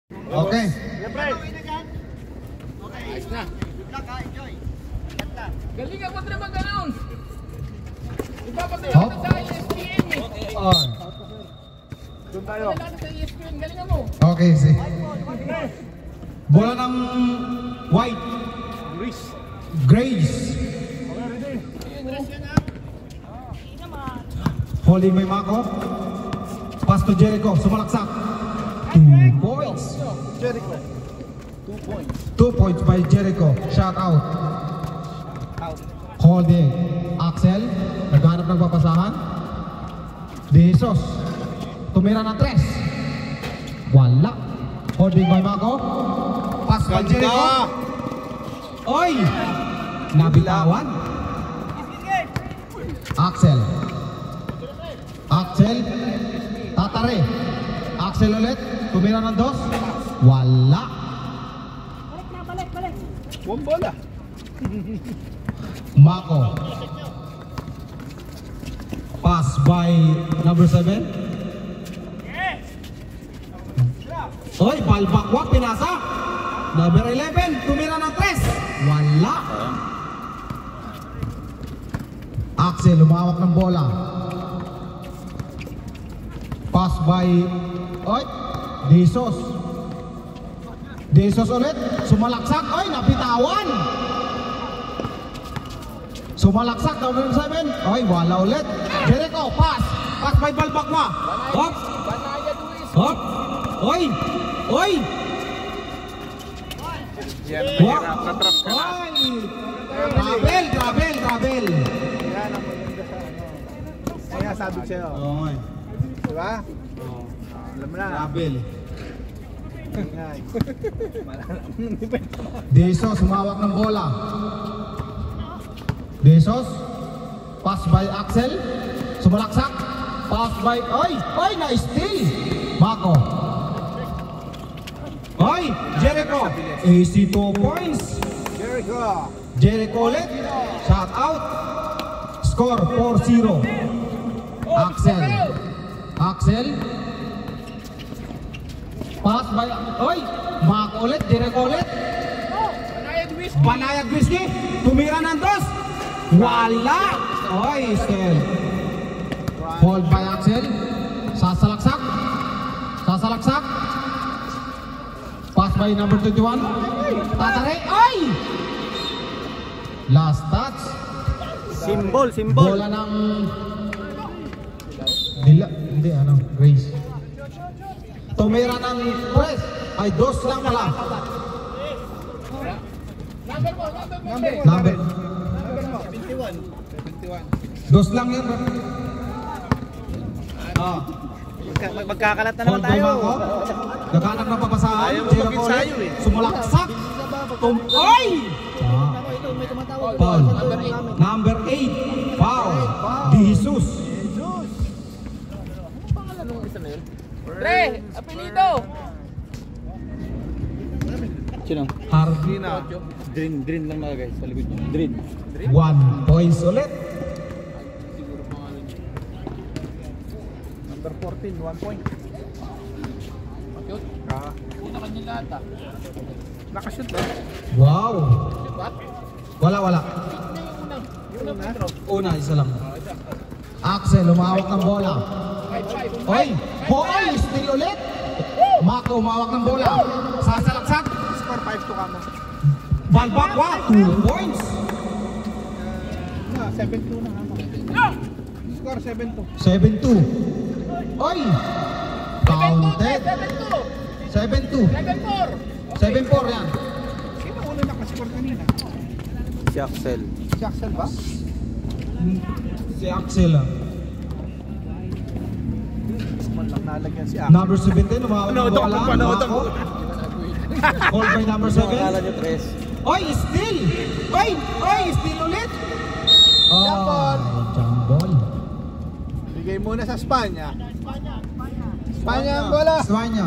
Okay. Ayos na. Galing ako naman gano'n. Ipapatuloy natin sa ESPN eh. Doon tayo. Natin sa ESPN, galing mo. Okay, see. Bola ng white. Grace. Holding by Mako. Pass to Jericho. Sumalaksak. 2 points. Jericho. 2 points. 2 points by Jericho. Shot out. Holding. Axel. Naghanap ng papasahan. De Jesus. Tumira ng 3. Wala. Holding by Mako. Pass by Jericho. Oy! Nabitawan. Axel. Axel. Tatare. Axel ulit. Tumira ng 2. Wala. Buong bola. Mako. Pass by number 7. Oy, balbakwak pinasa. Number 11, tumira ng 3. Wala. Axel, lumawak ng bola. Pass by oy, Jesus. Jesus ulit, sumalaksak. Oy, napitawan. Sumalaksak, number 7. Oy, wala ulit. Jericho, pass. Pass by balbakwa. Hop. Hop. Oy. Oy. Yan, mahirap. Natrap ka na. Oy. Travel. Yan ang maganda sa ano. Kaya sabi ko sa'yo. Oy. Diba? Alam mo na. Travel. Ingay. Jesus, humawak ng bola. Jesus. Pass by Axel. Sumalaksak. Pass by, oy, oy, na-steal. Mako. Oy, Jericho. AC 2 points. Jericho. Jericho ulit. Shot out. Score 4-0. Axel. Axel. Pass by, oy, Mako ulit. Jericho ulit. Banayad Whiskey. Tumira ng 2. Wala. Oy, still. Hold by Axel. Sasalaksak. Sasalaksak. Pass by number 21. Tatare. Ay! Last touch. Symbol. Bola ng Dila. Hindi, ano, Grace. Tumira ng press. Ay, 2 lang pala. Number 21. 2 lang yan. Ah. Magkakalat na naman Hold by tayo. Mako. Naghanap ng papasahan. Ayaw mo Jericho mag-ensayo ulit. eh. Sumalaksak. Oy! Foul. Number 8. Foul. De Jesus. Pre, apelido. Sino? Hardina. Drin lang na guys, sa likod niya. Drin. 1 points ulit. Number 14, 1 point. Shoot. Una kanya lahat ah. Nakashoot ba? Wow. Wala. Una. Una, isa lang. Axel, lumawak ng bola. Oy! Hoy! Steal ulit! Mako, umawak ng bola. Sasalaksak. Score 5 to kamo. Balbakwa, 2 points. 7-2 na kamo. Score 7-2. 7-2. Oy! Counted. 7-2. 7-4 yan. Sino ulo nakascore kanina? Si Axel. Si Axel ba? Si Axel. Man lang nalagyan si Axel. Number 17, umawak ng bola. Mako. Hold by number 7. Akala niyo, Tres. Oy, steal! Oy, steal ulit! Jambon! Jambon. Bigay muna sa Spanya. Spanya ang bola. Spanya.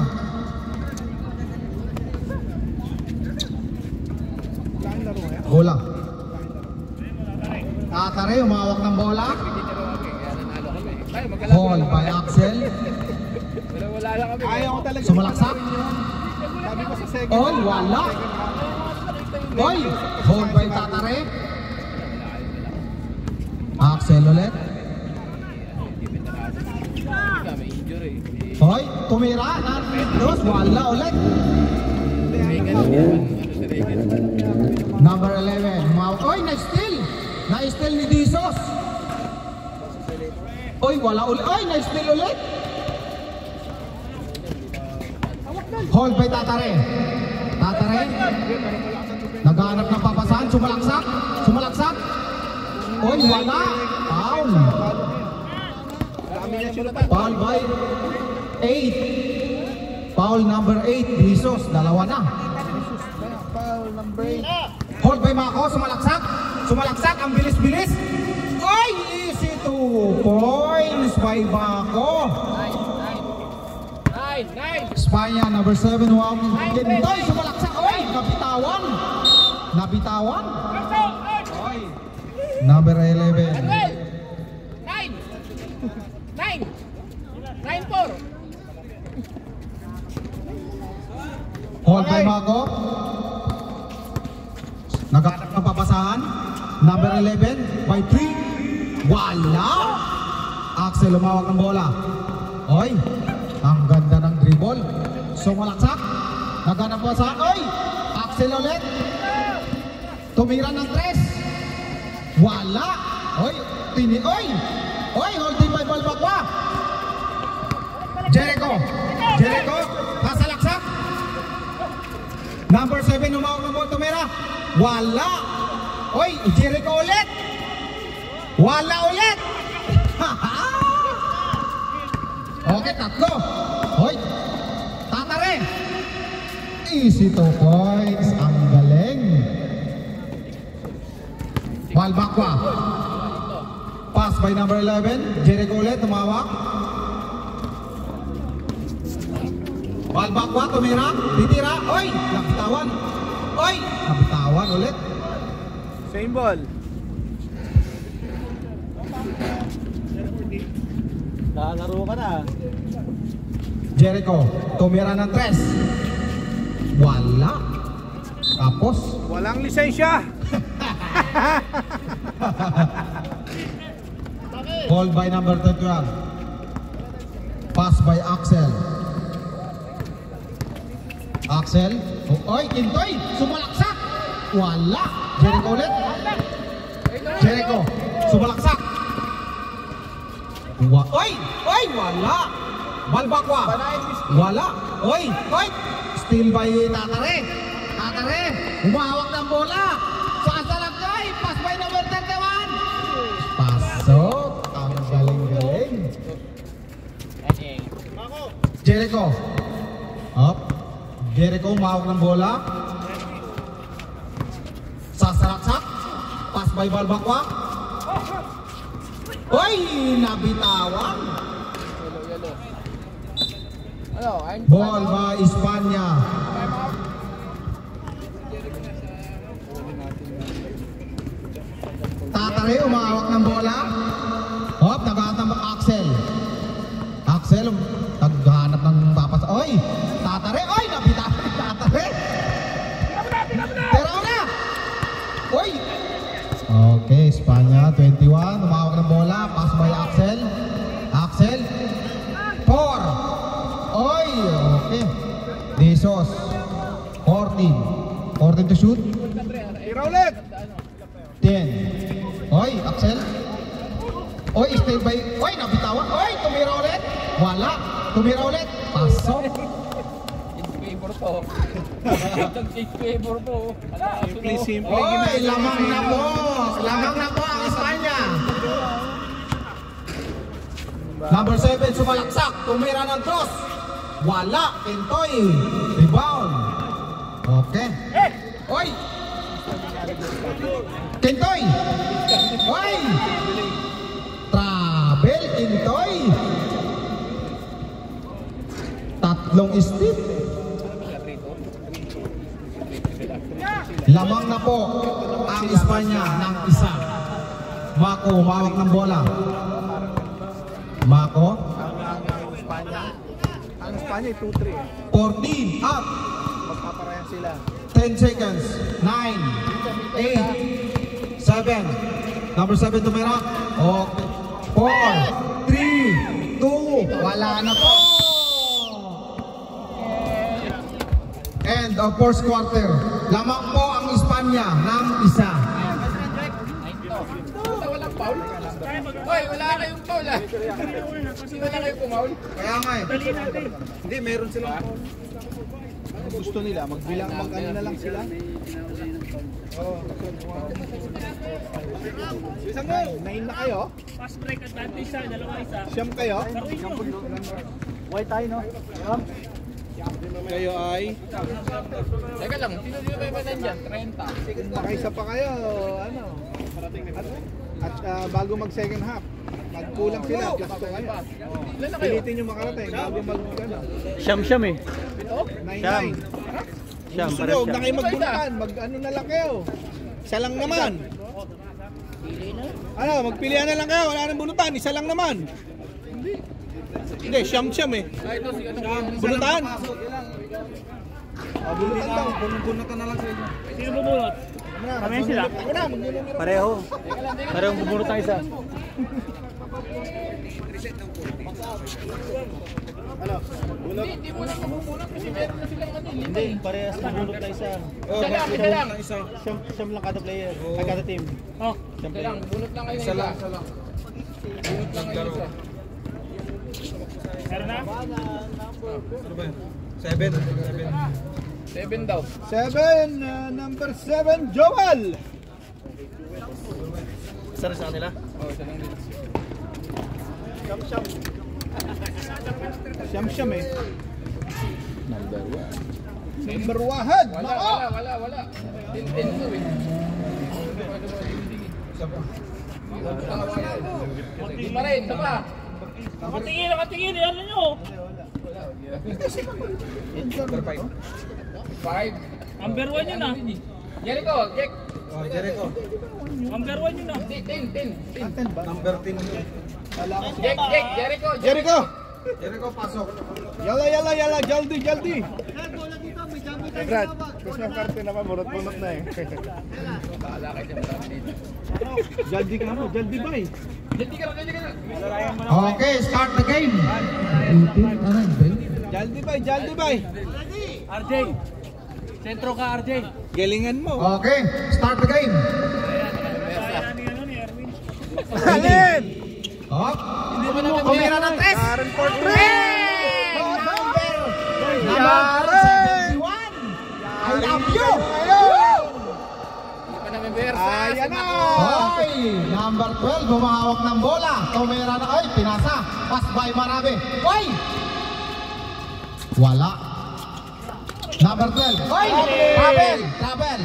Saan laro yan? Bola. Tatare, umawak ng bola. Hold by Axel. Wala lang kami. Ayaw ko talaga. Sumalaksak. Sabi ko sa second. Oy, wala. Oy, hold by Tatare. Axel ulit. May injury. Oy, tumira. Dos, wala ulit. Number 11. Oy, na-steal. Na-steal ni Dizos. Oy, wala ulit. Oy, na-steal ulit. Hold by Tatare. Tatare. Naghanap ng papasahan. Sumalaksak. Sumalaksak. Oy, wala. Foul. Dami niya sinutan. Foul by 8. Foul number 8. Dizos. Dalawa na. Foul number 8. Hold by Mako. Sumalaksak. Sumalaksak. Ang bilis-bilis. Oy, easy 2 points by Mako. Nine. Espanya, number 7, wow. Kintoy, sumalaksak. Oy, nabitawan. Nabitawan. Oy. Number 11. Manuel. 9. 9-4. Hold by Mako. Nagkakaroon ng papasahan. Number 11 by 3. Wala. Axel umawag ng bola. Oy, ang ganda ng dribble. Sumalaksak. Naghanap po sa oy! Axel ulit. Tumira ng 3. Wala. Oy, oy! Oy, holding by Balbakwa. Jericho. Jericho, kasalaksak. Number 7 umawag ng bola. Tumira. Wala. Oy, Jericho ulit. Wala ulit. Okay, tatlo. Hoy, Tatare. Easy 2 points. Ang galing. Balbakwa. Pass by number 11. Jericho ulit, tumawak. Balbakwa, tumira. Titira. Oy, nabitawan. Oy, nabitawan ulit. Same ball. Nakalaro ka na. Jericho, tumira ng 3. Wala. Tapos, Walang lisensya. hold by number 12. Pass by Axel. Axel. Oh, oy, Kintoy. Sumalaksak. Wala. Jericho ulit. Jericho. Sumalaksak. Oy! Oy! Wala. Balbakwa. Wala. Oy! Oy! Steal by Tatare. Tatare. Umahawak ng bola. Sasalakay. Pass by number 31. Pasok. Ang galing-galing. Jericho. Up. Jericho umahawak ng bola. Sasalaksak. Pass by Balbakwa. Oy! Nabitawan. Ano? Ball by Espanya. Tatare umahawak ng bola. Hop, naghahanap ng Axel. Axel, naghahanap ng papas. Oy! Tatare! Oy! Nabitawan ni Tatare! Tira na! Oy! Okay, Espanya, 21. Umahawak ng bola. Pass by Axel. Axel. 4. Oy! Okay. Dizos. 14. 14 to shoot. Tira ulit. 10. Oy, Axel. Oy, stay by. Oy, nabitawan. Oy, tumira ulit. Wala. Tumira ulit. Pasok. In favor po. In favor po. Simple. Oy, lamang na po. Lamang na po ang Espanya. Number 7, sumalaksak. Tumira ng cross. Wala. Kintoy. Rebound. Okay. Oy. Kintoy. Oy. Travel. Kintoy. Tatlong steal. Lamang na po ang Espanya ng isa. Mako, umawak ng bola. Mako. Ang Espanya 2-3. 14 up. Parehas sila. 10 seconds. 9, 8, 7. Number 7 tumira. Okay. 4, 3, 2. Wala na po. End of first quarter. Lamang po ang Espanya ng isa. Walang foul? Hoy, wala kayong foul ah. Wala kayong pumaul. Kaya nga eh. Hindi, meron silang gusto nila, magbilang, mag-ano na lang sila. Isang mo, 9 na kayo? Fast break advantage sa dalawa isa. Siyam kayo? White tayo, no? Kayo ay? Teka lang, sino ba yung nandyan? 30. Nakaisa pa kayo, ano? At bago mag second half, magkulang sila, plus 2 kayo. Ilan na kayo? Pilitin nyo makarating, bago mag, ano? Siyam eh. 9-9. Siyam, Gusto parang nyo, huwag na siyam. kayo magbunutan, mag-ano na lang kayo. Isa lang naman. Ano, magpilihan na lang kayo, wala nang bunutan, isa lang naman. Hindi, siyam eh. Ito si ano? Bunutan. Bunutan lang. Bunutan na lang sa inyo. Sino bubunot? Kami sila. Ako na, mag-numero. Pareho. Parehong bubunot tayo isa. Hindi mo na mabubunot kasi meron na silang ano. Hindi, parehas bubunot tayo isa. Isa lang. Siyam lang kada player. Ay kada team. Oh, Siyam Isa lang, player. bunot lang kayo ng isa. Bunot lang kayo ng isa. meron na? 7 daw. 7, number 7, Joel. Isa rin sa kanila. Oh, isa lang din. Siyam eh. Number 1. Number 1. Wala. 10 to eh. Di pa rin, isa pa. Nakatingin, ano nyo? 5. Number 1 yun ah. Jericho, check. Jericho. Number 1 yun ah. 10. Number 10. Check, Jericho. Jericho. Jericho, pasok. Yala, jaldi. Brad, gusto ng karte naman, bunot-bunot na eh. Bahala kayo siya marami dito. Jaldi ka ba eh? Jaldi ka na. Okay, start the game. Jaldi ba eh? RJ. Sentro ka RJ. Galingan mo. Okay, start the game. Kaya ni ano ni Erwin. Alin! Oh, kumira ng 3. Karen for 3! Number 71. I love you. Hindi pa namin versa. Ayan na! Hoy, number 12, bumahawak ng bola. Tumira na, ay, pinasa. Pass by Marabe. Hoy! Wala. Number 12. Hoy! Travel.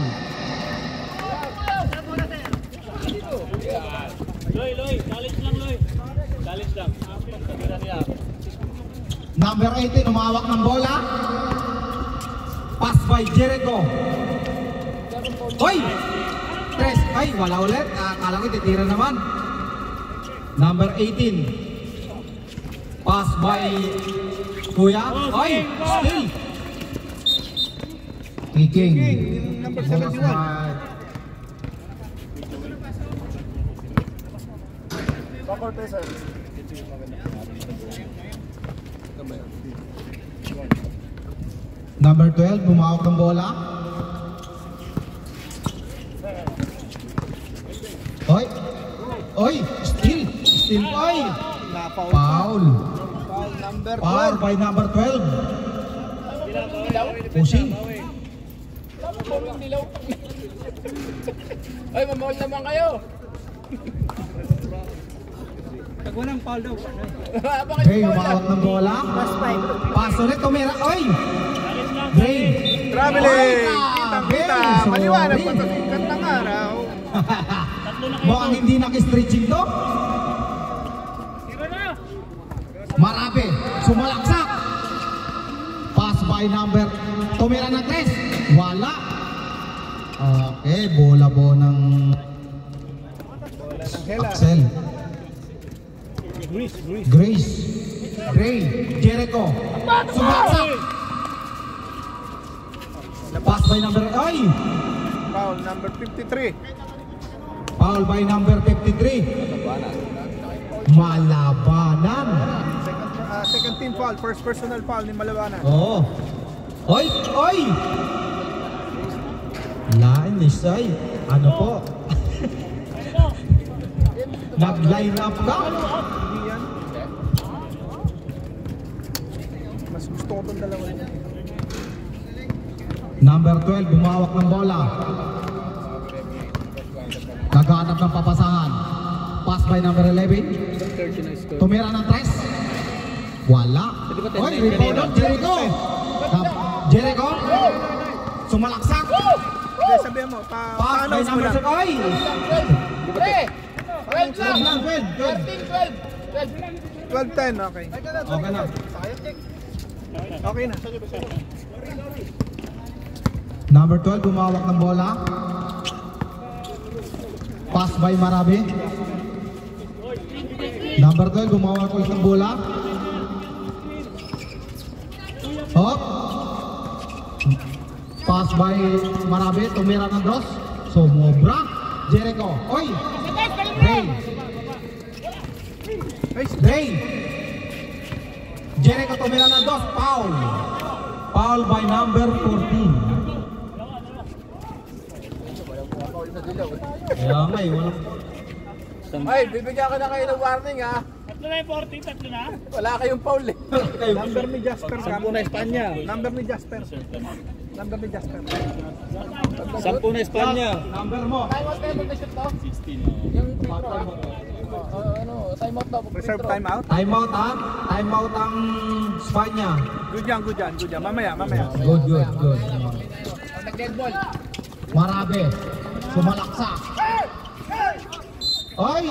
Loy, challenge lang Loy. Challenge lang. Kamera niya. Number 18, umahawak ng bola. Pass by Jericho. Hoy! Tres. Ay, wala ulit. Akala ko titira naman. Number 18. Pass by Kuya. Hoy! Still. Kicking. Number 71. Number 12, bumawak ng bola. Hoy! Hoy! Still boy! Foul Foul! number Foul 12. by number 12. Pushing. Yung dilaw. Ay, mamawal naman kayo. Pag walang foul daw. Bakit Gray, bumawak ng bola. Pass ulit, tumira. Hoy! Challenge lang. Gray! Traveling! Hoy, Kitang-kita! sorry. Maliwanag pa sa sikat ng araw. Tatlo na kayo. Mukhang hindi nakistretching to. Tira na. Marabe, sumalaksak. Pass by number. Tumira ng 3. Wala. Okay, bola ng Hela. Axel. Grace. Gray. Jericho. Sumaksak. Pass by number, ay! Foul number 53. Foul by number 53. Malabanan. Second team foul, first personal foul ni Malabanan. Oo. Oy! Oy! Lainis ay. Ano po? Nag-line up ka? Hindi yan. Mas gusto ko itong dalawa niya. Number 12, bumawak ng bola. Naghahanap ng papasahan. Pass by number 11. Tumira ng 3. Wala. Oy, rebound ng Jericho. Jericho. Sumalaksak. Hindi, sabihin mo, Pass by pa-announce mo number lang. 7. Oy! 12 lang. 12-10, 13, 12. okay. Okay na. Okay na. Number 12, bumawak ng bola. Pass by Marabi. Number 12, bumawak ulit ng bola. Hop. Pass by Marabi, tumira ng dos. Sumobra. Jericho. Oy! Ray. Ray. Jericho tumira ng dos. Foul. Foul by number 14. Kaya nga eh, walang... Ay, bibigyan ko na kayo ng warning ha. Tatlo na yung 40, tatlo na. Wala kayong foul eh. Number ni Jasper. Sampu na Espanya. Number ni Jasper. Number ni Jasper. Sampu na Espanya. Number mo. Time out kayo mag-shoot to? 16. Yung free throw ha? Time out daw. Reserve timeout. Time out ha? Time out ang Spanya. Good yan, good yan, good yan. Mamaya, mamaya. Good, good, good. Nag-dead ball. Marabe. Sumalaksak. Oy!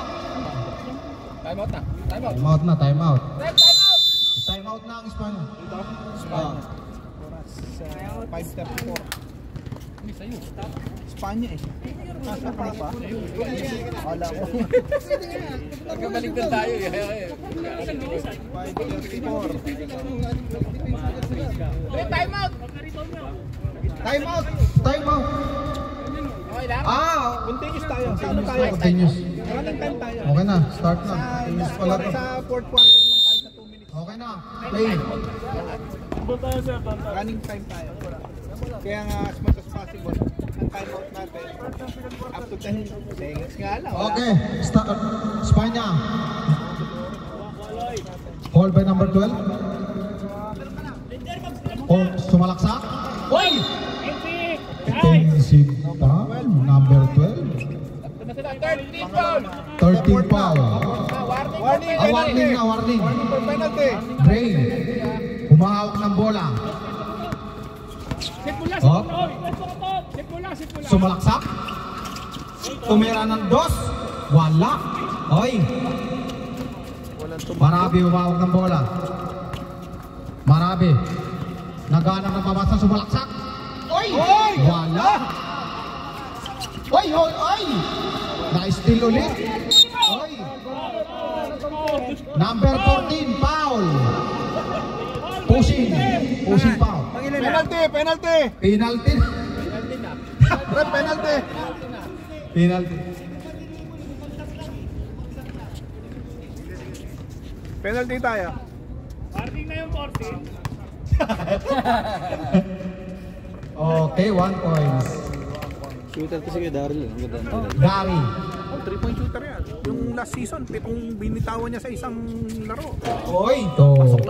Time out na. Time out. Time out na, time out. Time out. Time out na ang Spanya. Oras 5:34. Espanya eh. Nasa ka na pa? Wala ko. Nagkabaligtad tayo eh. 5:34. Time out. Time out! Time out! Okay lang? Continuous tayo. Sa ano tayo? Continuous. Running time tayo. Okay na, start na. Continuous pala to. Sa fourth quarter lang tayo sa 2 minutes. Okay na, play. Running time tayo. Kaya nga as much as possible, ang time out natin up to 10 seconds nga lang. Wala. Okay, start. Spanya. Hold by number 12. Oh, sumalaksak. Oy! Intensive pa. Number 12. 13 foul. 13 foul. Warning, Warning na, warning. Warning for penalty. Gray. Humahawak ng bola. Hop. Sumalaksak. Tumira ng dos. Wala. Oy. Marabi humahawak ng bola. Marabi. Naghanap ng pabasa, sumalaksak. Oy! Wala. Oy, oy, oy. Na-steal ulit. Oy. Number 14, foul. Pushing. Pushing foul. Penalty, penalty. Penalty. Ref, penalty. Penalty. Penalty tayo. Parting na yung 14. Okay, 1 points. Shooter to sige, Daryl. Ang ganda. Gary. 3-point shooter yan. Yung last season, 7 binitawan niya sa isang laro. Oy, to. Ang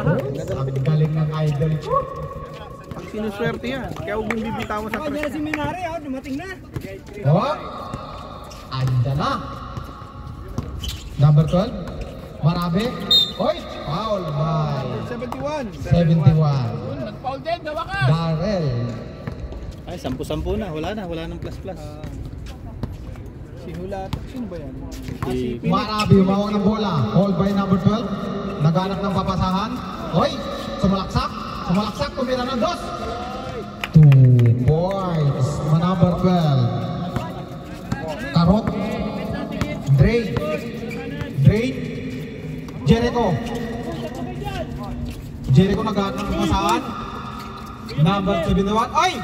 galing ng idol. Ang sinuswerte yan. Kaya huwag yung bibitawan sa press. Si Minari, dumating na. Oh. Anda na. Number 12. Marabe. Oy, foul by 71. 71. Nag-foul din, gawa ka. Darrell. Ay, 10-10 na. Wala na. Wala nang plus-plus. Si Hulat. Sino ba yan? Si Marabe humawak ng bola. Hold by number 12. Naghanap ng papasahan. Oy, sumalaksak. Sumalaksak, tumira ng dos. 2 points. Number 12. Karot. Drake. Drake. Jericho. Jericho naghanap ng papasahan. Number 71. Oy!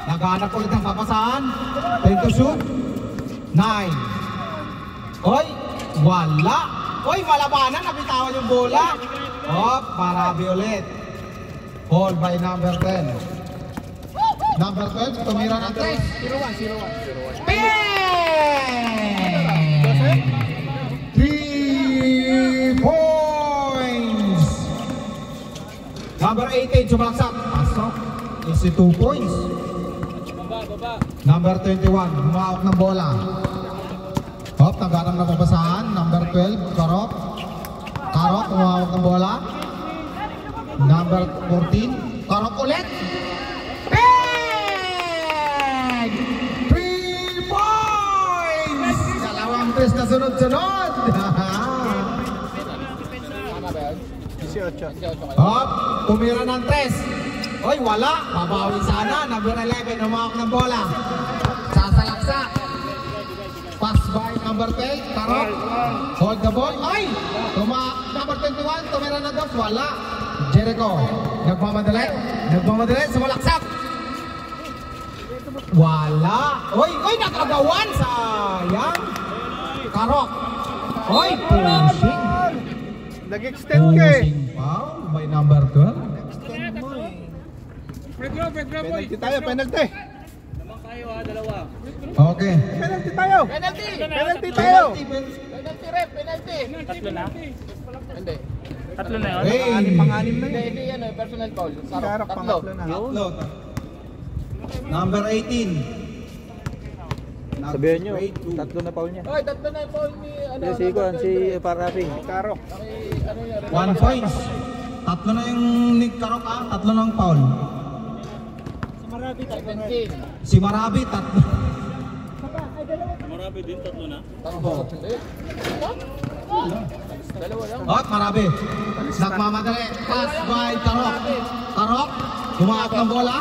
Naghanap ulit ng papasahan. 10 to shoot. 9. Oy, wala. Oy, malabanan. Nabitawan yung bola. Hop, Marabi ulit. Hold by number 10. Number 12, tumira ng 3. 0-1. 3 points. Number 18, sumalaksak. Pasok. Easy 2 points. Number 21, humawak ng bola. Hop, naghanap na papasahan. Number 12, Karok. Karok, humawak ng bola. Number 14, Karok ulit. Bang! 3 points! Dalawang tres na sunod-sunod. 18. Hop, tumira ng 3. Oy, wala. Babawi sana. Number 11, humawak ng bola. Sasalaksa. Pass by number 10. Karok. Hold the ball. Ay! Number 21, tumira ng 2. Wala. Jericho. Nagmamadali. Nagmamadali. Sumalaksak. Wala. Oy, oy, nakagawan. Sayang. Karok. Oy, pushing. Nag-extend ka eh. Pushing foul by number 12. Penalty tayo, penalty. Naman kayo ha, dalawa. Okay. Penalty tayo. Penalty! Penalty tayo. Penalty rep, penalty! Tatlo na? Hindi. Tatlo na yun? Hey. Pang-anim na Hindi, yun. hindi yan, personal foul. Karap, Tatlo. pangatlo na. Tatlo. Number 18. Sabihan nyo, tatlo na foul niya. Oy, tatlo na yung foul ni... Si Kuan, si Parafi. Karok. 1 points. Tatlo na yung Nick Karok tatlo na ang foul. 17. Si Marabi, tatlo. Marami din, tatlo na. Dalawa lang. Marabi. Nagmamadali. Pass by Karok. Karok, humawak ng bola.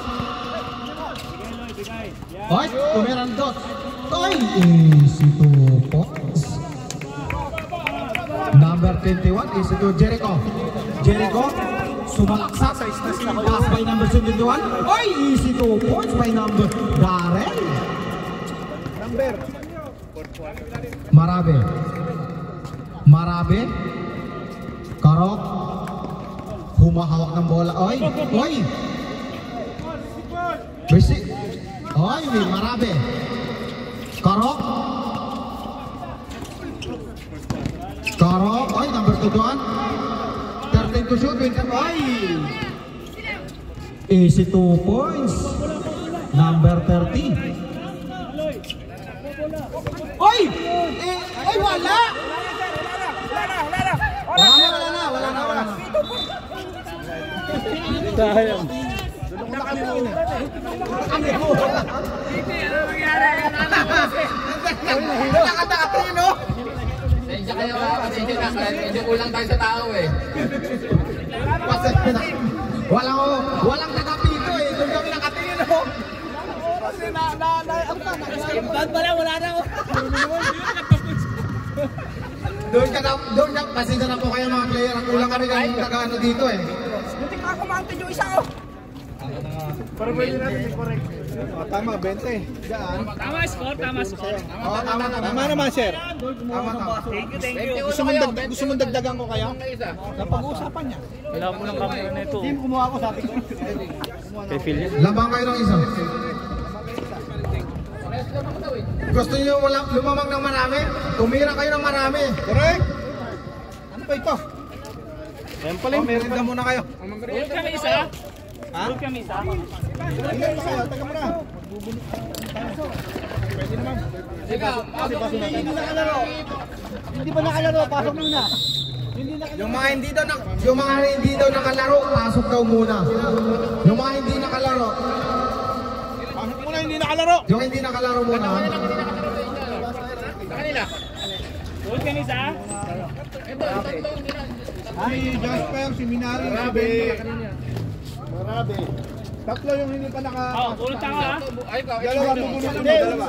Oy, tumirang dot. Oy, easy 2 points. Number 21, easy to Jericho. Jericho, sumalaksak. Pass by number 71. Oy, easy 2 points by number Darrell. Number. Marabe. Marabe. Karok. Humahawak ng bola. Oy, oy. Bisi. Oy, Marabe. Karok. Karok. Oy, number 21. 13 to shoot. Oy. Easy 2 points. Number 30. Oy! Oy, wala! Wala na. Sayang. Nakatapino! Sensya kayo kasi medyo kulang tayo sa tao eh. Walang nakapito eh. Doon kami nakatingin oh. Kasi Bag pala, wala na ako. doon ka, pasensya na po kayo mga player. Ang kulang kami kayong nag-ano dito eh. Tama, 20. Diyan. Tama score, tama score. Tama naman, sir. Tama. Thank you. Gusto mong dagdagan ko kaya? Napag-uusapan niya. Wala mo ng camera na ito. Team, kumuha ko, sabi ko. Kay Phil yan. Lamang kayo ng isa. Gusto niyo lumamang ng marami? Tumira kayo ng marami. Correct. Ano ba ito? Ayan pala yung Merinda muna kayo. Hulog kami isa. Hulog kami isa. Hindi, isa. Taga mo na. Pwede naman. Hindi ba nakalaro? Pasok muna. Yung mga hindi daw nakalaro, pasok daw muna. Yung mga hindi nakalaro, Pasok muna, hindi nakalaro. yung hindi nakalaro muna. Sa kanila. Hulog kami isa. Si Jasper, si Minari, Marabe. Tatlo yung hindi pa naka... Oh, hulog tayo ha. Ay, ikaw. Dalawa, bubulot mo, dalawa.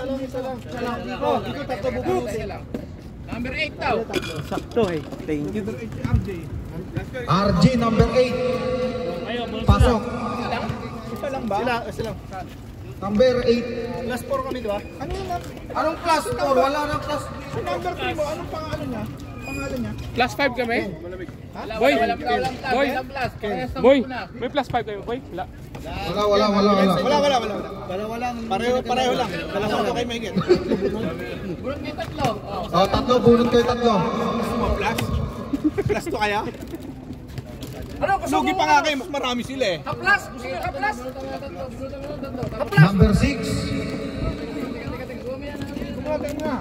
Ito, tatlo bubulot. Number 8 daw. sakto eh. Thank you. RJ. RG number 8. Ayun, bulto Pasok. Isa lang ba? Sila lang. Number 8. Plus 4 kami, di ba? Ano yun? Anong plus 4? Wala nang plus. Sa number 3 mo, anong pangalan niya? Pangalan niya? Plus 5 kami. Boy, Walang boy, plus. boy, may plus 5 kayo, boy? Wala. Wala. Wala. Pareho lang. Dalawa kayo may higit. Bunot kayo tatlo. Tatlo, bunot kayo tatlo. Gusto mo plus? Plus to kaya? Ano? Gusto Lugi mo? pa nga kayo, mas marami sila eh. Ka-plus? Gusto mo ka-plus? Ka-plus? Number 6. Kumagal nga.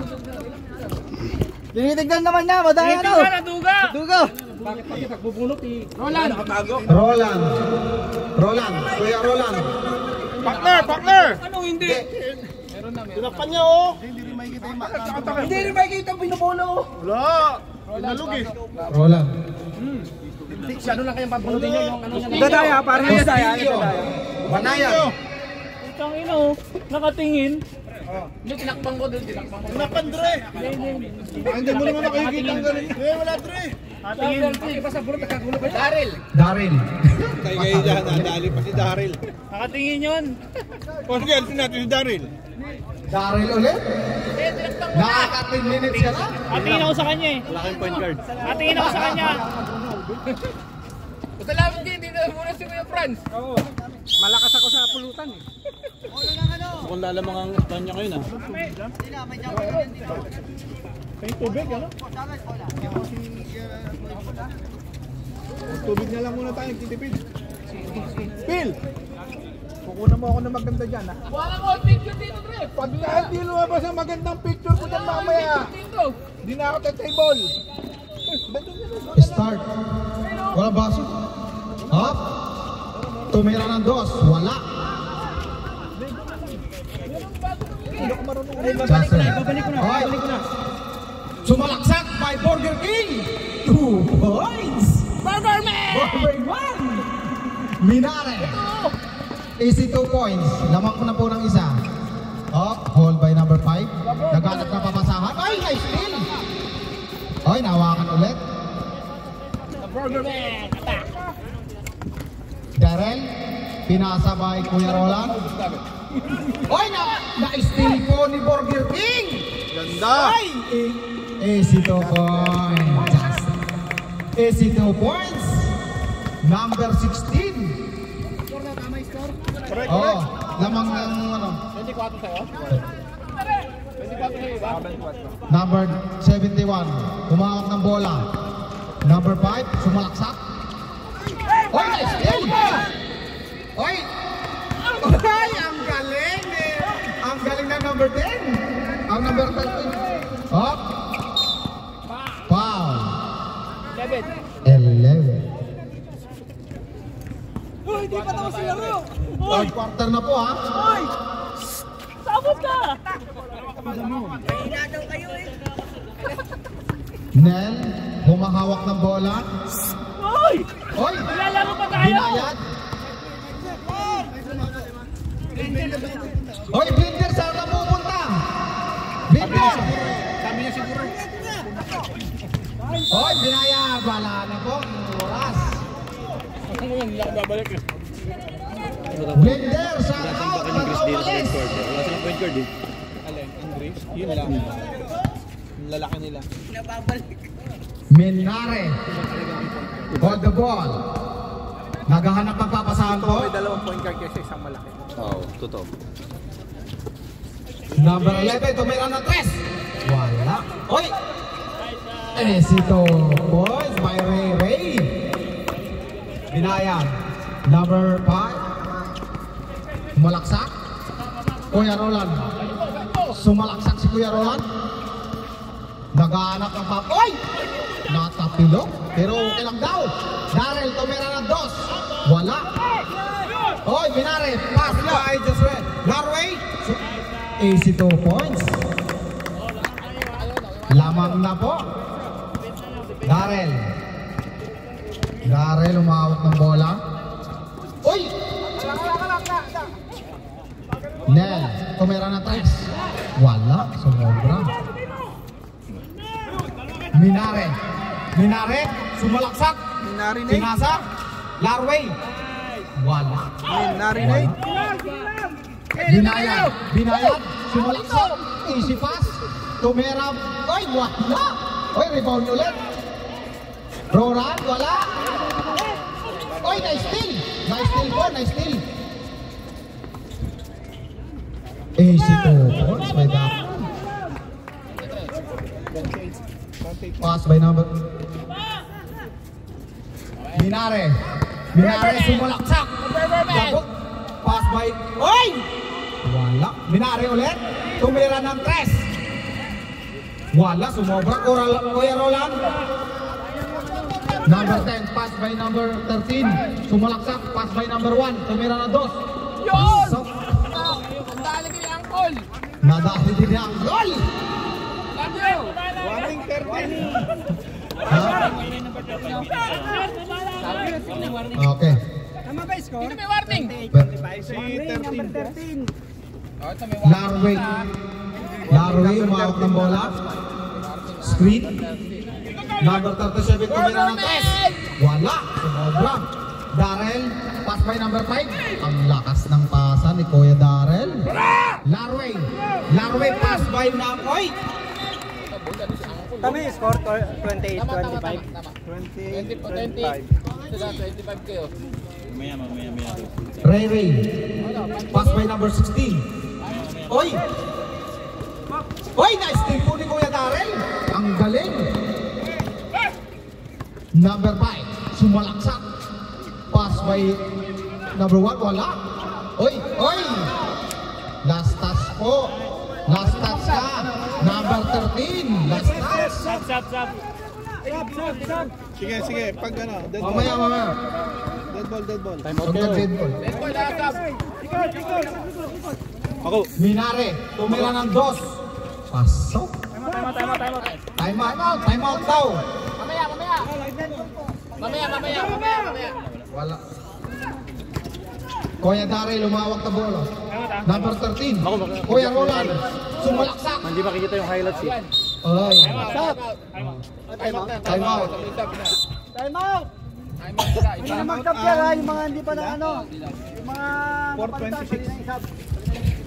Tinitignan naman niya, madaya Tingnan na, duga! Dugo! Roland! Roland. Kuya Roland. Partner! Ano hindi? Tinakpan niya oh! Hindi rin makikita ang pinupuno. Wala! Nalugi. Roland. Ano lang kayang pabunutin nyo yung ano niya? Dadaya, parang dadaya. Banaya. Itang ino, nakatingin. Hindi, tinakbang ko doon, tinakbang ko. Tinakpan, Dre! Hindi mo naman nakikita ang galing. Wala, Dre! Tingin. Basta bunot, nagkagulo ba? Daryl! Daryl. Kayo dyan, nadali pa si Daryl. Nakatingin yun. O sige, alisin natin si Daryl. Daryl ulit? Eh, tinakbang ko na! Nakaka-10 minutes ka na? Nakatingin ako sa kanya eh. Wala kayong point guard. Nakatingin ako sa kanya. Salamat din, hindi na muna si Kuya Franz. Malakas ako sa pulutan eh. Kung lalamang ang plan niya ngayon ah. Tubig na lang muna tayo, titipid. Phil! Kukunan mo ako ng maganda dyan ha. Wala ko picture dito, Dre! Pag lahat di lumabas ang magandang picture ko dyan mamaya. Dito! Di na ako table. Start. Wala baso. Up. Tumira ng dos. Wala. Justin. Babalik ko na. Sumalaksak by Burger King. 2 points. Burger Man! Burger Man. Minare. Easy 2 points. Lamang ko na po ng isa. Up. Hold by number 5. Naghanap na papasahan. Ay, nice steal. Ay, nawakan ulit. Burger Man! Attack! Darrell, pinasa by Kuya Roland. Oy, na-steal po ni Burger King! Ganda! Ay! Easy 2 points. Easy 2 points. Number 16. Correct, Oh, lamang ng ano. 24 sa'yo? 24 sa'yo ba? Number 71. Humawak ng bola. Number 5, sumalaksak. Oy, nice steal! Oy! Ay, ang galing eh! Ang galing ng number 10. Ang number 13. Up. Foul. 11. Uy, di pa tapos sila ro. Third quarter na po ha. Sabot ka! Hinadaw kayo eh. Nel, humahawak ng bola. Hoy! Oy! Lalaro pa tayo! Binayad. Oy, Blinder, saan ka pupunta? Blinder! Sabi niya siguro. Oy, binayad. Wala na po. Oras. Hindi ako babalik eh. Blinder, saan Wala out? silang Ba't Chris Dale sa umalis? point guard. Wala silang point guard eh. Alin, ang Grace? Yun lang. Ang lalaki nila. Minare. Hold the ball. Naghahanap ng papasahan po. May dalawang point guard kasi isang malaki. Oo, totoo. Number 11, tumira ng 3. Wala. Oy! Esito boys by Ray Ray. Binayad. Number 5. Sumalaksak. Kuya Roland. Sumalaksak si Kuya Roland. Naghahanap ng pap. Oy! Natapilok. Pero okay lang daw. Darrell, tumira ng 2. Wala. Oy, Binare. Pass by Josué. Garway. Easy 2 points. Lamang na po. Darrell. Darrell, umawak ng bola. Uy! Nel, tumira ng 3. Wala. Sumobra. Minare. Minare, sumalaksak. Narinate. Pinasa. Larway. Wala. Narinate. Binayad. Binayad. Sumalaksak. Easy pass. Tumera. Oy, wala. Oy, rebound ulit. Roran, wala. Oy, nice steal. Nice steal po, nice steal. Easy to. By that. Pass by number. Binare. Binare sumalaksak. Dabot. Pass by. Oy! Wala. Binare ulit. Tumira ng 3. Wala. Sumobra. Kuya Roland. Number 10. Pass by number 13. Sumalaksak. Pass by number 1. Tumira ng 2. Yun! So, Nadali ko yung angkol. nadali din ang goal. Love you! Warning 13. Okay. Tama ba score? Sino may warning? Si 13. Oh, ito may warning. Larway. Larway, umawak ng bola. Screen. Number 37, tumira ng 3. Wala. Sumobra. Darrell, pass by number 5. Ang lakas ng pasa ni Kuya Darrell. Larway. Larway, pass by number 8. Tama yung score, 28-25. 25 kayo. Mamaya. Ray Ray. Pass by number 16. Oy! Oy, nice team po ni Kuya Darrell. Ang galing. Number 5. Sumalaksak. Pass by number 1. Wala. Oy! Oy! Last touch po. Last touch ka. Number 13. Last touch. Sap. Sige. Pag ano, dead ball. Mamaya. Dead ball. Time out Huwag kayo. na-dead ball. Let's go, lakab. Ako. Minare. Tumira ng 2. Pasok. Time out. Time out daw. Mamaya. Wala. Kuya Darrell, lumawak na bola. Number 13. Kuya Roland, sumalaksak. Hindi makikita yung highlights eh. Ay. Time out. Time out. Time out! Time out sila. Hindi na mag-tap yan ha, yung mga hindi pa na ano. Yung mga napalitan, pwede na isab.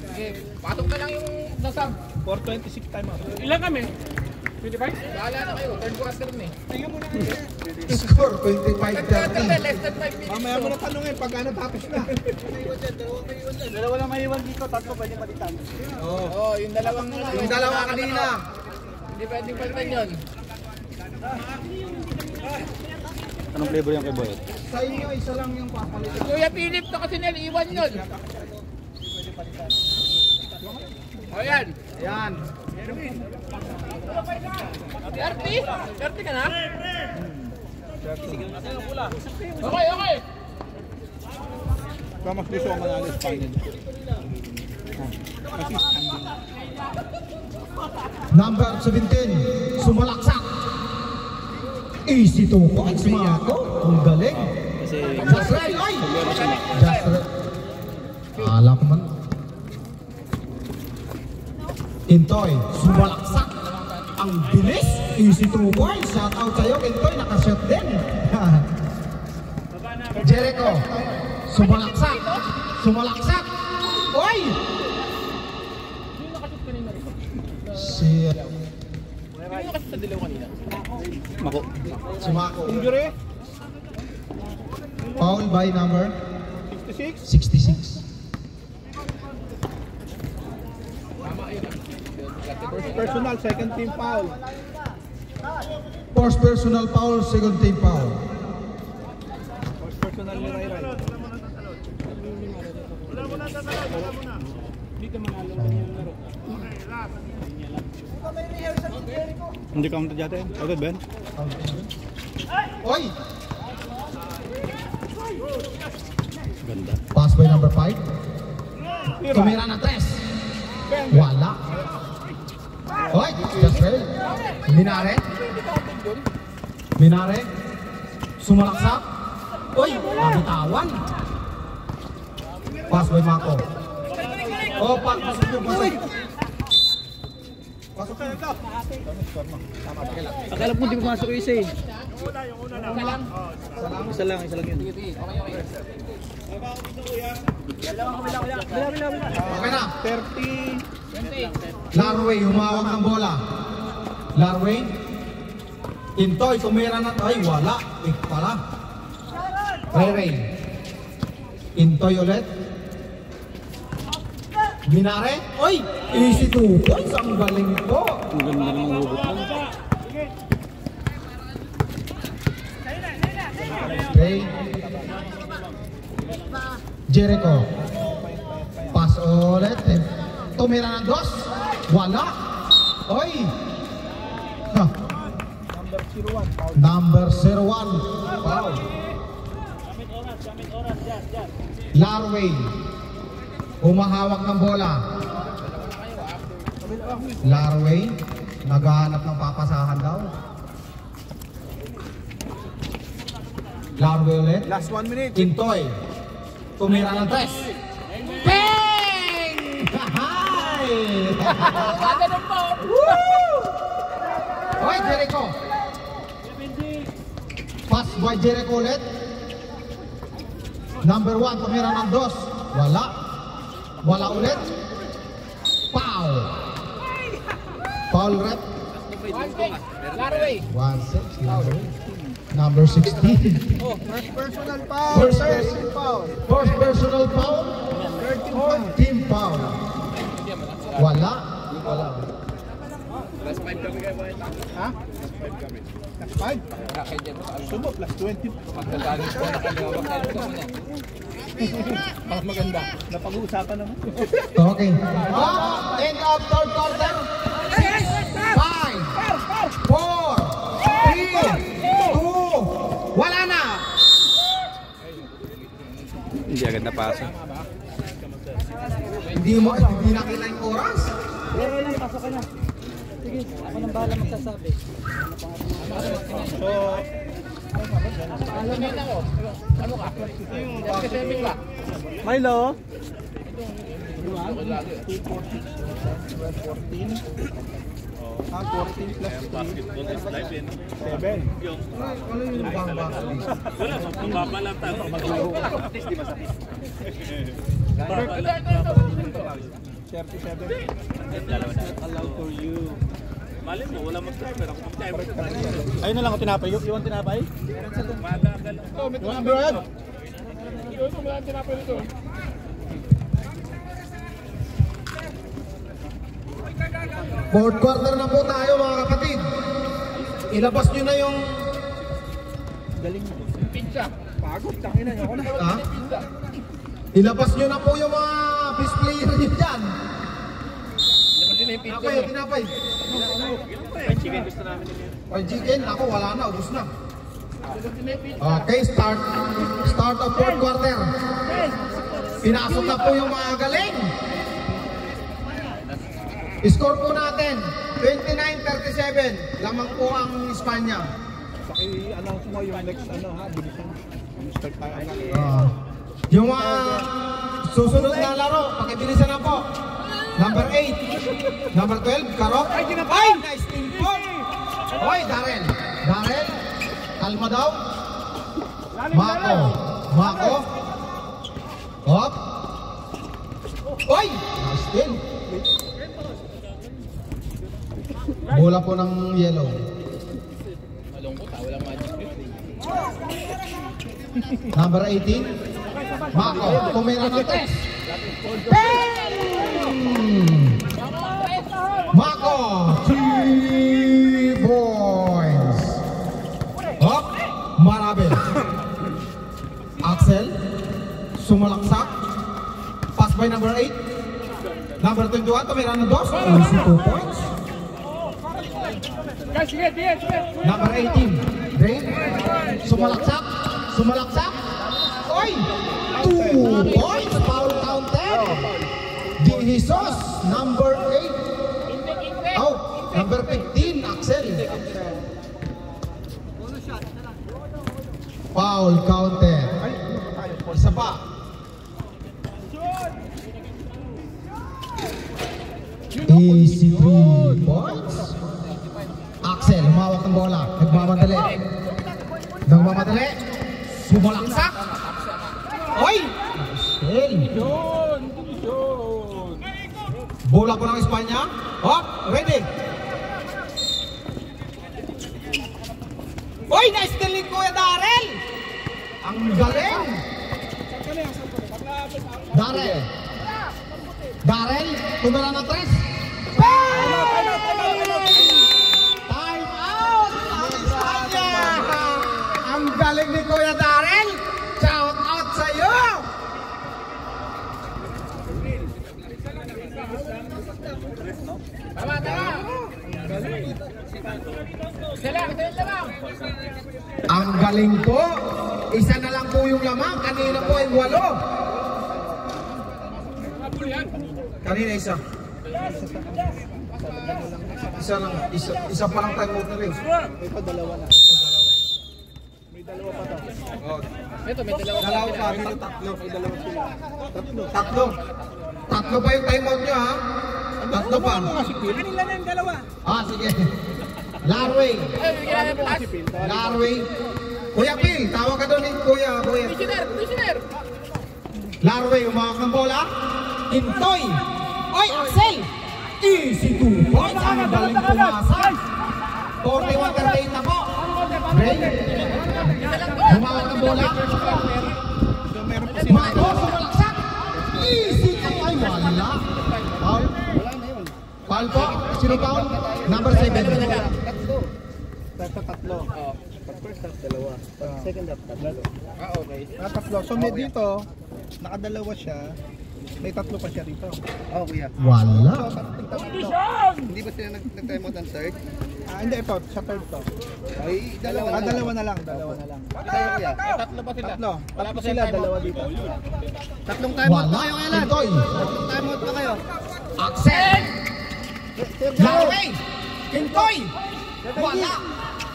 Sige, patok na lang yung nasab. 4:26 time out. Ilan kami? 25? Bahala na kayo. Third quarter rin eh. Score 25-13. Less than 5 minutes. Mamaya mo na tanongin pag ano tapos na. Dalawa lang maiwan dito, tatlo pwede palitan. Oo, yung dalawang Yung dalawa kanina. Hindi pwedeng palitan yun. Anong flavor yung kay Boyet? Sa inyo, isa lang yung papalit. Kuya Philip to kasi naliwan yun. O yan. Yan. 30 ka na? Okay. Kamas gusto ko manalis final. Number 17, sumalaksak. Easy to po. Sumako. Ang galing. Kasi Jasrel, ay! Jasrel. Kala ko man. Intoy, sumalaksak. Ang bilis. Easy to point. Shout out sa'yo, Intoy. Nakashot din. Jericho, sumalaksak. Sumalaksak. Oy! Si Sino kasi sa dilaw kanina? Mako. si Mako. Injury? Foul by number 66? 66. First personal, second team foul. First personal foul, second team foul. First personal ni Ray. Hindi counted yata yun. Agad Ben? Oy! Ganda. Pass by number 5. Tumira na 3. Wala. Oy! Jasrel. Minare. Minare. Sumalaksak. Oy! Nabitawan. Pass by Mako. Oh, pasok yung pasok. Pasok kayo ito. Akala ko hindi pumasok yung isa eh. Isa lang. Isa lang yun. Okay. Okay na. 30. Larway, humawak ng bola. Larway. Intoy, tumira na. Ay, wala. Ik pala. Ray. Intoy ulit. Binare. Oy! Easy 2 points. Ang galing ko. Ang ganda ng hugot lang. Ray. Jericho. Pass ulit. Tumira ng dos. Wala. Oy! Ha. Number 01. Foul. Larway. Umahawak ng bola. Larway. Naghahanap ng papasahan daw. Larway ulit. Last 1 minute. Intoy. Tumira ng tres. Bang! Hahay! Woo! Oy, Jericho. Pass by Jericho ulit. Number 1, tumira ng dos. Wala. Wala ulit. Foul. Foul rep. Larway. 1-6. Larway. Number 16. First personal foul. First personal foul. Team foul. Wala. Wala. Ha? Plus 5? Sumo, plus 20. Mas maganda. Napag-uusapan naman. Okay. End of third quarter. 5, 4, 3, 2, wala na. Hindi agad napasa. Hindi nakita yung oras. Pasok ka na. Sige, ako nang bahala magsasabi. Milo. 14 plus 7. Ano yung bang-bang? Wala, mababa lang tayo. Allowed for you. Mali mo, wala mag-driver. Ako mag-driver. Ayun na lang ako tinapay. You want tinapay? Madagal. One bread. Fourth quarter na po tayo mga kapatid. Ilabas nyo na yung... Galing mo. Pizza. Pagod. Tangina niyo ako na. Ha? Ilabas nyo na po yung mga fish player nyo dyan. Ako yung tinapay. Chicken gusto namin nila. Ay, chicken. Ako wala na. Ubus na. Okay, start of fourth quarter. Pinasok na po yung mga galing. Score po natin 29-37. Lamang po ang Espanya. Paki-announce mo yung next division. Start tayo na. Yung mga susunod na laro, pakibilisan na po. Number 8, number 12, Karok. Ay, nice team po. Oy, Darren, kalma daw. Mako. Hop. Oy, nice team. Bola po ng yellow. Number 18, Mako, tumira ng tres. Mako, 3 points. Hop, Marabel. Axel, sumalaksak. Pass by number 8. Number 21, tumira ng dos. Easy 2 points. Number 18, Ray. Sumalaksak. Oy! 2 points. Foul counted. Di Jesus, number 8. Oh, number 15, Axel. Foul counted. Isa pa. Easy 3 points. Axel, humawak ng bola. Nagmamadali. Sumalaksak. Oy! Division! Division! Bola po ng Espanya. Hop, ready. Uy, na-steal ni Kuya Darrell. Ang galing. Darrell. Darrell, tumira na 3. Time out ang Espanya. Ang galing ni Kuya Darrell. Shout out sa iyo. Tama, tama! Isa lang! Ang galing po. Isa na lang po yung lamang. Kanina po ay 8. Kanina isa. Isa lang. Isa pa lang time out na rin. Ito, dalawa na. May dalawa pa to. Ito, may dalawa Dalawa pa. Dito tatlo. May dalawa sila. Tatlo. Tatlo pa yung time out nyo ha. Tatlo pa. Kanila na yung dalawa. Ah, sige. Larway. Ay, bigyan namin pass! Larway. Kuya Phil, tawag ka doon ni Kuya. Commissioner! Larway, umawak ng bola. Intoy. Oy, Axel. Easy 2 points. Ang galing pumasa. 41-38 na po. Break. Umawak ng bola. Mato, sumalaksak. Easy 2. Ay, wala. Foul. Foul po. Sino foul? Number 7. Tatlo. First half, dalawa. Second half, tatlo. Okay. Tatlo. So may dito, nakadalawa siya. May tatlo pa siya dito. Oh, kuya. Wala. Hindi ba sila nag-time out ang third? Hindi, ito. Sa third to. Ay, dalawa na lang. Dalawa na lang. Kaya kuya. Tatlo pa sila. Tatlo. Wala pa Sila, silang time dalawa out. dito. Tatlong time out Wala. pa kayo, kailan? Intoy. Tatlong time out pa kayo. Axel. Larway. Intoy. Wala.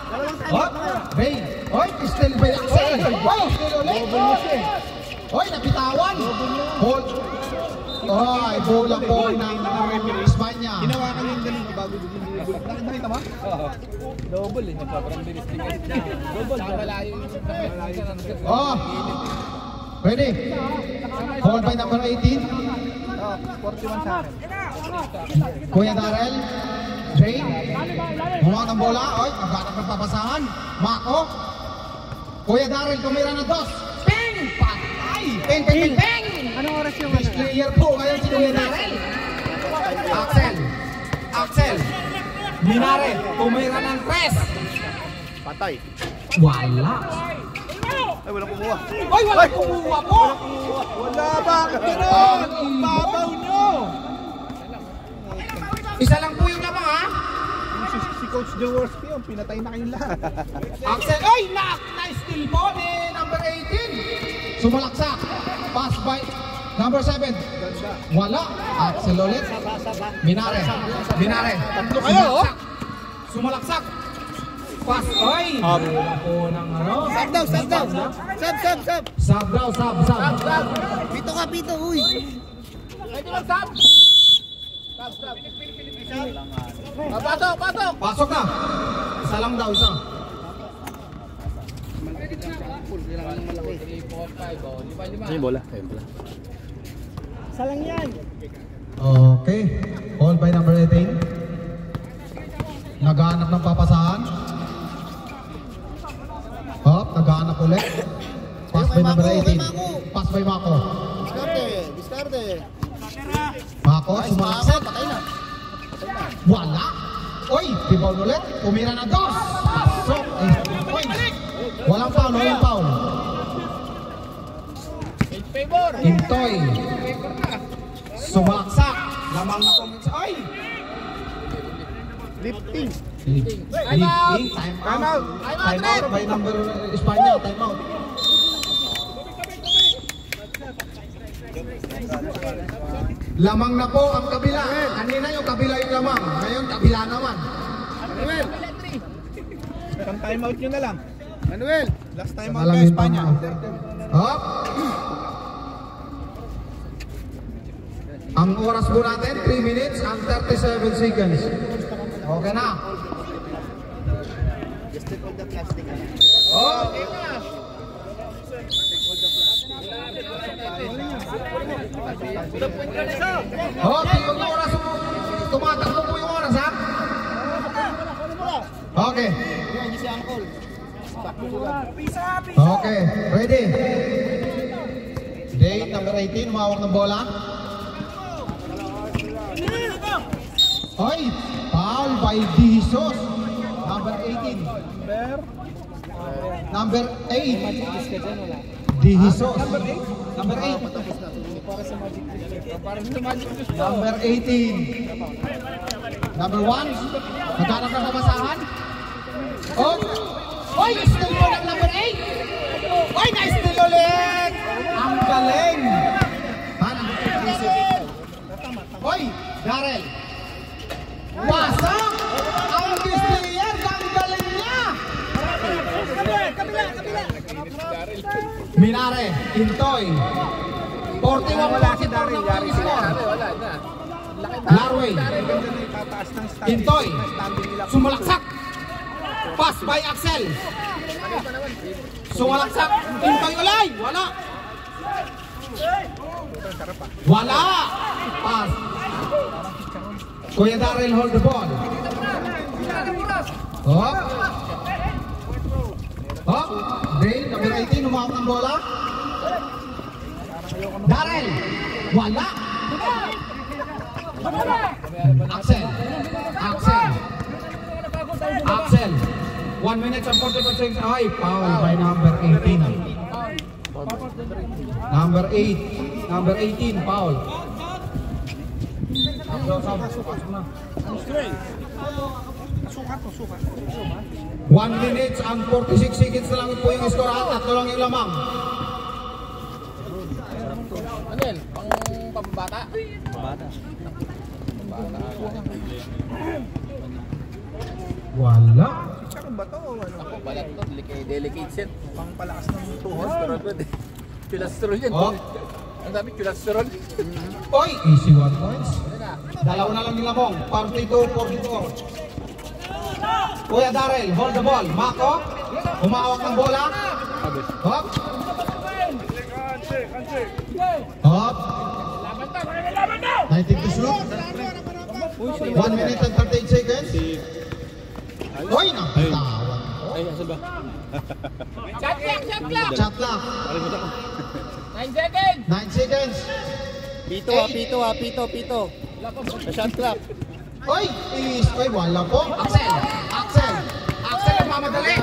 Dalawang time Oh, out pa kayo. Ray. Oy, still by Axel. Oy, still ulit. Oy, napitawan. Hold. Oy, bola po ng Espanya. Hinawakan yung ganun bago bumubulok. Nakita mo? Double eh. Sobrang bilis ni guys. Double. Saka malayo yung Oh. Ready? Hold by number 18. 41 sa akin. Kuya Darrell. Ray. Humawak ng bola. Oy, maghanap ng papasahan. Mako. Kuya Darrell, tumira na 2. Ping! Patay! Ping, ping, ping, ping! Anong oras yung Best player po ngayon si Kuya Darrell. Axel. Minare, tumira ng 3. Patay. Wala. Ay, walang kumuha. Oy, wala kumuha po. Wala, bakit gano'n? Babaw nyo! Isa lang po yung lamang ha. Si Coach Jaworski yung pinatay na kayong lahat. Axel, ay, na-steal po ni number 18. Sumalaksak. Pass by number 7. Wala. Axel ulit. Minare. Tatlo kayo, oh. Sumalaksak. Pass. Ay, wala po ng ano. Sab daw. Sab. Sab daw. Pito ka, pito, uy. Pwede lang, Sam! Pasok! Pasok na. Isa lang daw, isa. 3, 4, 5, oh. 5. Yung bola. Ayun bola. Salang yan. Okay. Hold by number 18. Naghahanap ng papasahan. Hop, naghahanap ulit. Pass by number 18. Pass by Mako. Diskarte. Mako, sumalaksak. Patay na. Wala. Oy, rebound ulit. Tumira na 2. So, points. Walang foul. In favor! Intoy. Favor na! Sumalaksak. Lamang na points. Ay! Lifting. Time out by number Espanya. Time out. Lamang na po ang kabila. Kanina yung kabila yung lamang. Ngayon kabila naman. Manuel. Isang time out nyo na lang. Manuel. Last time out Alam ka, yung Espanya. Hop. Ang oras po natin 3 minutes and 37 seconds. Okay na. Just take all the plastic. Oh. Take all the plastic. Okay, yung oras, tumatakbo po yung oras, ha? Okay. Okay, ready? Date number 18, umawak ng bola. Oy, foul by Jesus. Number 18. Number 8. De Jesus. Number 8. Number 18. Number 1. Naghanap ng pamasahan. Oh! Oy, steal mo ng number 8. Oy, na-steal ulit. Ang galing. Oy, Darrell. Wasak! Ang destroyer, ang galing niya! Minare, Intoy. 41-44 na po yung score. Larway. Intoy. Sumalaksak. Pass by Axel. Sumalaksak. Intoy ulay. Wala. Wala. Pass. Kuya Darrell, hold the ball. Hop. Hop. Dane, number 18, umawak ng bola. Darrell. Wala. Axel. Axel. Axel. 1 minute and 45 seconds. Ay, foul by number 18. Number 8. Number 18, foul. 1 minute and 46 seconds na lang po yung score at tatlo lang yung lamang. Ano yan? Pambata? Wala. Karoon ba to o ano? Ako, balat to. Delicate set. Pang palakas ng tuhod. Cholesterol yan. Oh. Ang dami, cholesterol. Oy, easy 1 points. Dalawa na lang yung lamang. 42-44. Kuya Darrell, hold the ball. Mako, umawak ng bola. Hop. Hop. 19 to shoot. 1 minute and 38 seconds. Oy, napitawan. Ay, asan ba? Shot clock! Shot clock. 9 seconds! 9 seconds. Pito. Shot clock. Oy, oy, wala po. Axel, nagmamadali.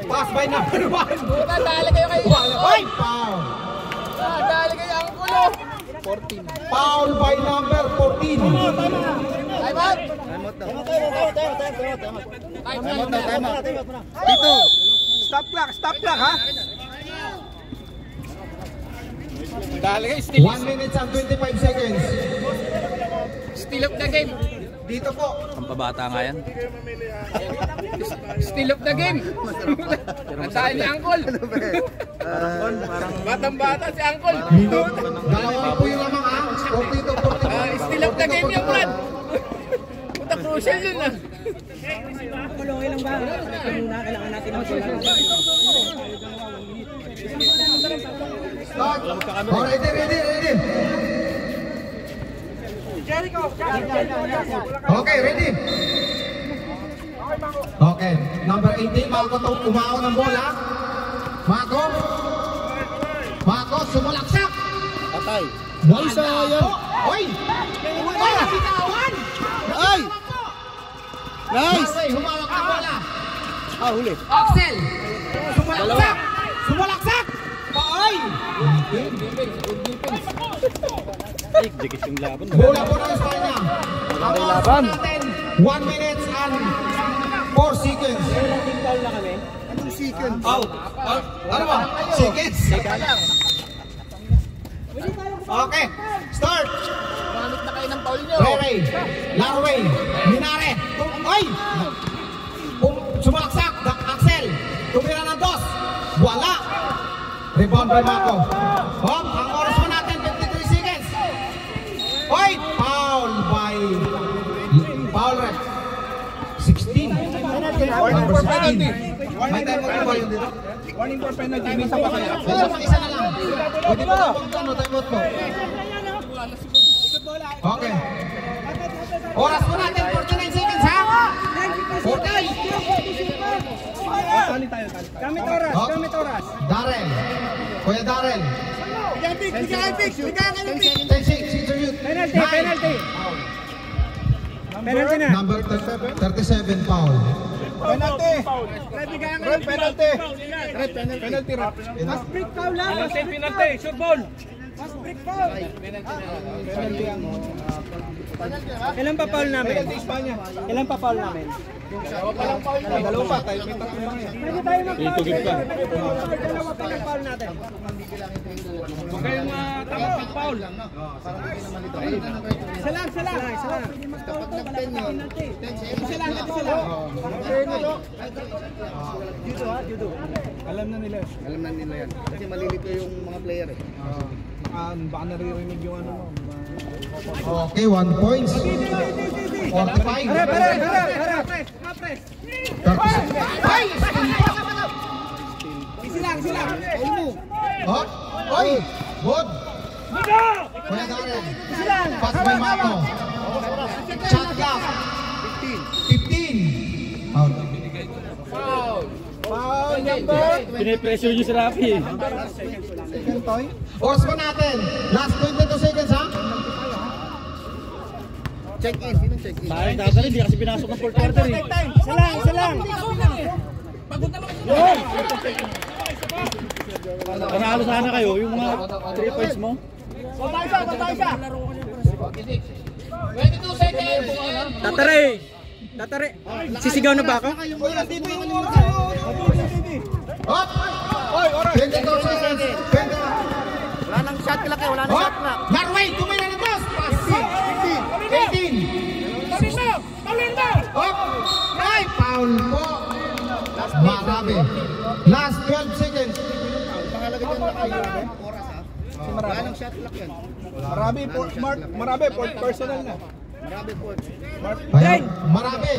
Pass by number 1. Puta, dali kayo kayo. Oy, foul. Dali kayo ang kulo. 14. Foul by number 14. Time out! Time out. Dito. Stop clock ha. Dali kayo, steal 1 minute and 25 seconds. of the game. Dito po. Ang pabata nga yan. Steal of the game. Ang dahil ni Angkol. Batang-bata si Angkol. Dito. Dalawa po yung lamang ha. 42-44. Steal of the game yung plan. Puta, crucial yun ah. Okay lang ba? Kailangan natin ang Start. Oh, ready. Okay, ready. Okay, number 18, Mako umaon ng bola. Mako, sumulaksak. Patay. Ay, sayang. Oy! Oy, nabitawan! Ay! Nice! Larway, humawak ng bola. Huli. Axel! Sumulaksak! Paoy! Ay, dikit yung laban. Bola po ng Espanya. Ang laban natin, 1 minute and 4 seconds. Anong second? Out. Ano ba? Seconds? Okay, start. Manit na kayo ng foul nyo. Ray, Larway, Minare. Ay! Sumalaksak, Axel. Tumira ng 2. Wala. Rebound by Mako. Ang oras mo natin, 53 seconds. Oy! Foul ref. 16. Number 16. May time mo ba yun dito? Warning for penalty. Minsan pa kaya? Isa na lang. Pwede mo na bang plano, time out mo. Okay. Oras mo natin, 49 seconds ha? 49. Gamit oras, Oh. gamit oras. Darren. Kuya Darren. 10-6, shoot. Penalty, Nine. penalty. Penalty na. Number 37, foul. Penalty! Red penalty! Red penalty! Penalty red! Mas break foul lang. Penalty, penalty, shoot ball. Mas break foul. Penalty ang... Ilan pa foul namin? Penalty Espanya! Ilan pa foul namin? Dalawa pa tayo, may tatlo lang yan. Pwede tayo mag-foul. Tugib ka. Dalawa pa yung foul natin. Huwag kayong tama pag foul. Isa lang, isa lang. Isa lang. Kapag nag-10 yun, 10 Isa lang, isa lang. Judo ha, judo. alam na nila. Alam na nila yan. Kasi malilito yung mga player eh. Baka naririnig yung ano mo. Okay, 1 points. 45. Harap, harap, harap, harap. Press. 36. Ay! Isa lang, isa lang. Oh, oy! Good! Kuya Darren. Pass by Marco. Shot clock. 15. Out. Foul number! Pinipressure nyo si Rafi. Second toy. Oras pa natin. Last 22 seconds ha? Check in. Sino check in? Sayang dapat hindi kasi pinasok ng fourth quarter eh. Isa lang, isa lang. Panalo sana kayo, yung mga 3 points mo. Tatare. Tatare. Sisigaw na ba ako? Up! 22 seconds. 20. Wala nang shot clock eh. Wala nang Oh! shot clock. Norway, tumila na dos! 18. Up! Ay, foul po! Marami. Last 12 seconds. Mahalaga dyan na kayo. Oras ha. Wala nang shot clock yan. Marami po. Marami po. Personal na. Marami po. Ayan, marami.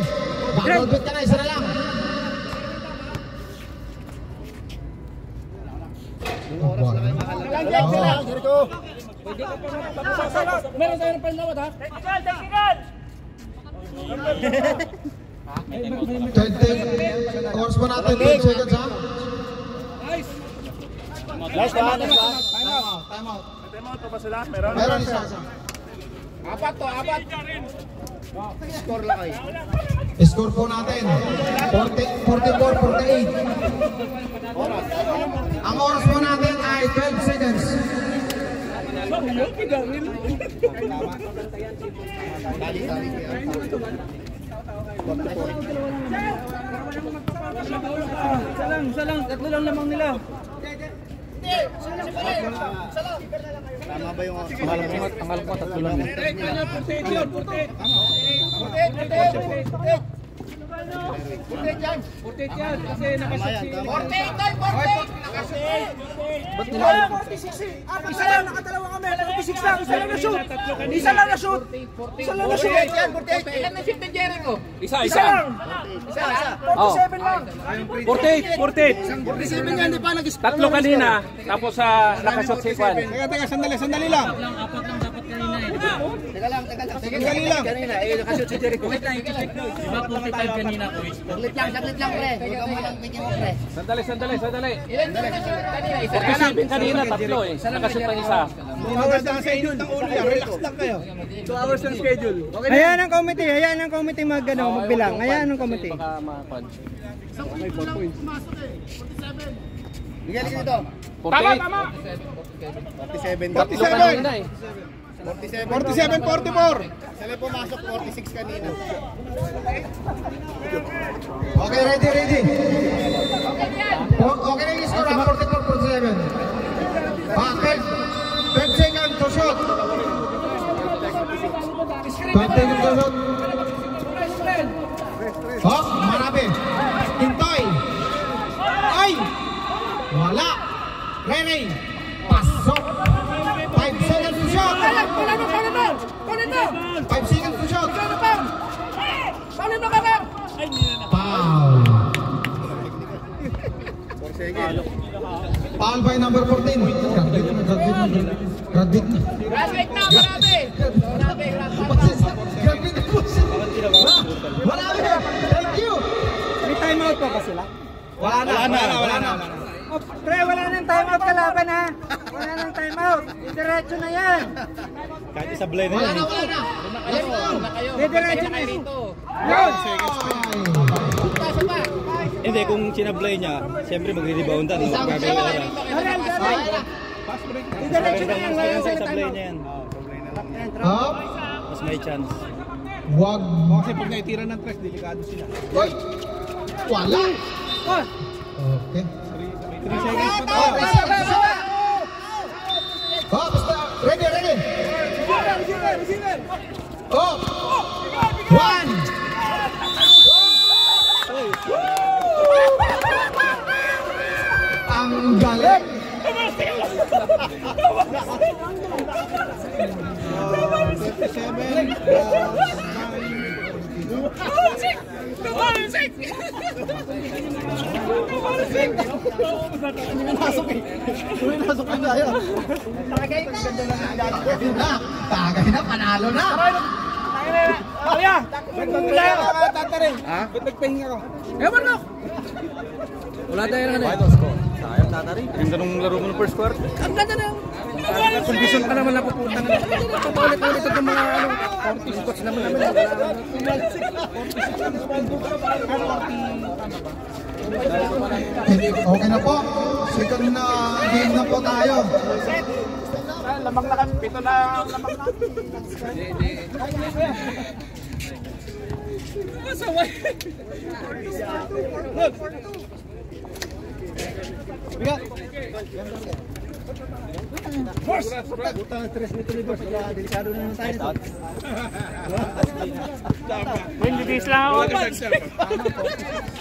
Backloaded ka na, isa na lang. Yung oras lang ay mahalaga. Jericho! Meron tayo ng panlawat ha? 20 oras pa natin, 12 seconds ha? Last one. Time out. Meron isa. Apat to. Apat. Score lang kayo. Score po natin, 44-48. Ang oras po natin ay 12 seconds. Isa lang. Tatlo lang lamang nila. Tama ba yung Ang mo, tatlo lang. Isa lang, nakatalawa kami. Naka-pisik lang. Isa lang na-shoot. Isa lang na-shoot. Isa lang na-shoot. Ilan na shoot ni Jericho? Isa lang. 47 lang. 48. 47 yan, di pa nag-score. Tatlo kanina, tapos nakashot si Juan. Teka, sandali lang. Teka lang. Sandali lang. Kanina, nakashot si Jericho. Diba 45 kanina ko? Saglit lang, pre. Huwag ka munang bigyan mo, pre. Sandali. Ilan na shoot kanina? Isa lang. 47 kanina, tatlo eh. Nakashot pa isa. Maganda ang schedule ng ulo yan. Relax lang kayo. 2 hours ng schedule. Hayaan ang committee magbilang. Hayaan ang committee. Baka makapan. Bigyan ka dito. 48. 47. Tatlo kanina eh. 47, 44. Sila pumasok 46 kanina. Okay, ready. Okay na yung score, 44-47. 12 seconds to shoot. 12 seconds to shoot. Oh, marami. Tintoy. Ay! Wala. Rene. Pasok. 5 seconds to shoot. 5 seconds to shoot. Foul. 4 seconds. Foul by number 14. Graduate na. Graduate na, grabe. Grabe, grabe. Graduate na po siya. Marami na. Thank you. May timeout pa ba sila? Wala na. Oh, pre, wala nang timeout kalaban ha. Wala nang timeout. Diretso na yan. Kahit isablay na yan. Wala na. Kayo. Diretso na Dito. yun. Pasa pa. Hindi, kung sinablay niya, siyempre magre-reboundan. No? Gagawin na lang. Aral, gabay. Diretso na yan. Wala Sa nang isablay timeout. niya yan. Up. Mas may chance. Wag. Kasi pag naitira ng tres, delikado sila. Oy. Wala. Oh, Okay. 3 seconds pa Oh, to. basta. Ready. Oh. 1. Ang galing. 37 Tagay na, panalo na. Ganda nung laro mo ng first quarter. Kondisyon ka naman napupunta na. Paulit-ulit ito mga 40 spots naman naman. Okay na po. Second na game na po tayo. Lamang na kami, 7 na lamang na. Utang stress nito ni boss. Wala, delikado na naman tayo nito. Hindi lang ako.